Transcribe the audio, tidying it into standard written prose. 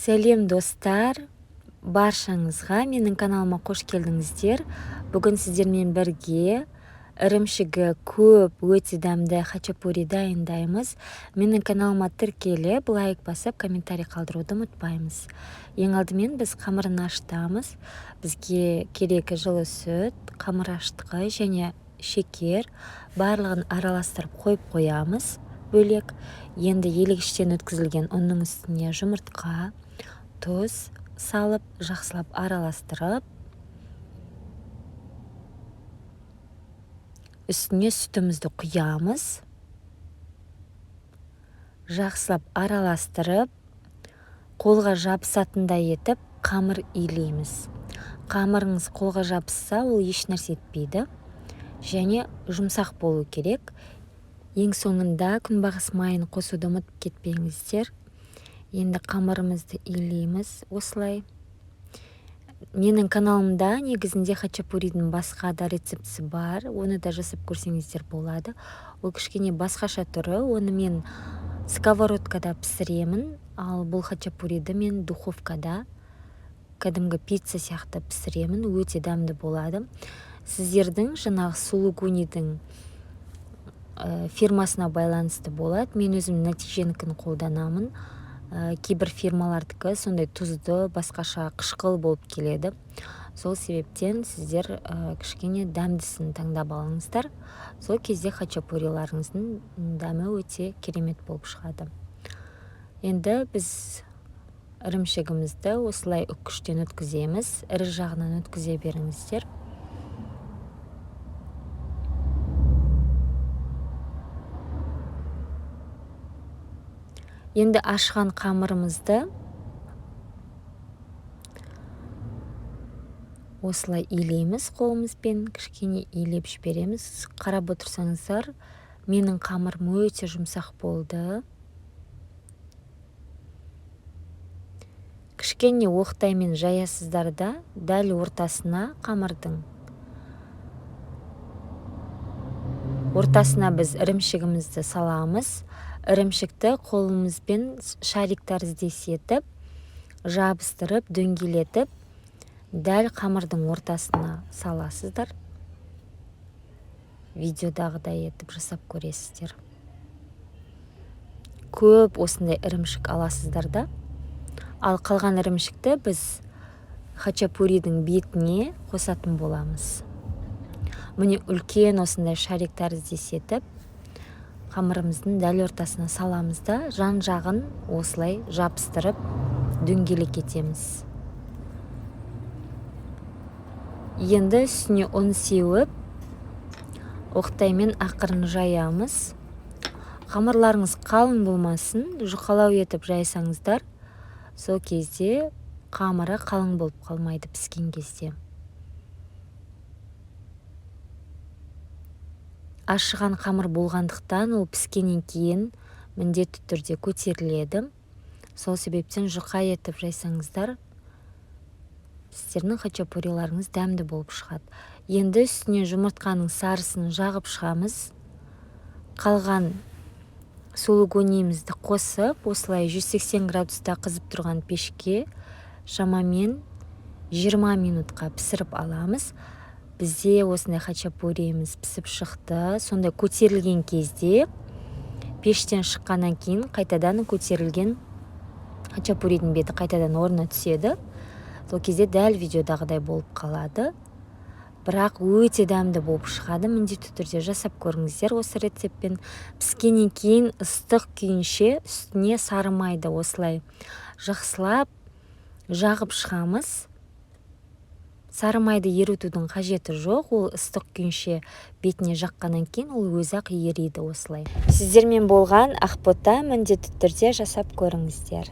Сәлем достар, баршаңызға менің каналыма қош келдіңіздер. Бүгін сіздермен бірге ірімшігі көп, өте дәмді хачапури дайындаймыз. Менің каналыма тіркеліп, лайк басып, комментарий қалдыруды ұмытпаймыз. Ең алдымен біз қамырын ашытамыз. Бізге керек жылы сүт, қамыр ашытқы және шекер барлығын араластырып қоямыз бөлек. Енді елегіштен өткізілген ұнның үстіне жұмыртқа, тұз салып, жақсылап араластырып, үстіне сүтімізді құямыз. Жақсылап араластырып, қолға жабысатындай етіп, қамыр илейміз. Қамырыңыз қолға жабысса, ол еш нәрсе етпейді және жұмсақ болу керек. Ең соңында күнбағыс майын қосуды ұмытып кетпеңіздер. Енді қамырымызды илейміз осылай. Менің каналымда негізінде хачапуридің басқа да рецептісі бар. Оны да жасап көрсеңіздер болады. Ол кішкене басқаша түрі. Оны мен сковородкада пісіремін, ал бұл хачапуриді мен духовкада, кәдімгі пицца сияқты пісіремін. Өте дәмді болады. Сіздердің жаңағы сулугунидің фирмасына байланысты болады. Мен өзім нәтиженікін қолданамын. Кейбір фирмалардікі сондай тұзды, басқаша қышқыл болып келеді. Сол себептен сіздер кішкене дәмдісін таңдап алыңыздар. Сол кезде хачапуриларыңыздың дәмі өте керемет болып шығады. Енді біз ірімшігімізді осылай үккіштен өткіземіз. Ірі жағынан өткізе беріңіздер. Енді ашқан қамырымызды осылай илейміз қолымызбен, кішкене илеп жібереміз. Қарап отырсаңыздар, менің қамырым өте жұмсақ болды. Кішкене оқтаймен жаясыздар да, дәл ортасына қамырдың. Ортасына біз ірімшігімізді саламыз. Ірімшікті қолымызбен шарик тәріздес етіп, жабыстырып, дөңгелетіп, дәл қамырдың ортасына саласыздар. Видеодағыдай етіп жасап көресіздер. Көп осындай ірімшік аласыздар да. Ал қалған ірімшікті біз хачапуридің бетіне қосатын боламыз. Міне үлкен осындай шарик тәріздес етіп, қамырымыздың дәл ортасына саламыз да, жан жағын осылай жабыстырып, дөңгелек етеміз. Енді үстіне ұн сеуіп, оқтаймен ақырын жаямыз. Қамырларыңыз қалың болмасын, жұқалау етіп жайсаңыздар, сол кезде қамыры қалың болып қалмайды піскен кезде. Ашыған қамыр болғандықтан ол піскеннен кейін міндетті түрде көтеріледі. Сол себептен жұқа етіп жайсаңыздар, сіздердің хачапуриларыңыз дәмді болып шығады. Енді үстіне жұмыртқаның сарысын жағып шығамыз. Қалған сулугуниімізді қосып, осылай 180 градуста қызып тұрған пешке шамамен 20 минутқа пісіріп аламыз. Бізде осындай хачапуриіміз пісіп шықты. Сондай көтерілген кезде, пештен шыққаннан кейін қайтадан көтерілген хачапуридің беті қайтадан орнына түседі. Сол кезде дәл видеодағыдай болып қалады. Бірақ өте дәмді болып шығады. Міндетті түрде жасап көріңіздер осы рецептпен. Піскеннен кейін ыстық күйінше үстіне сары майды осылай жақсылап жағып шығамыз. Сары майды ерітудің қажеті жоқ, ол ыстық күйінше бетіне жаққаннан кейін ол өзі-ақ ериді осылай. Сіздермен болған ақбота, міндетті түрде жасап көріңіздер.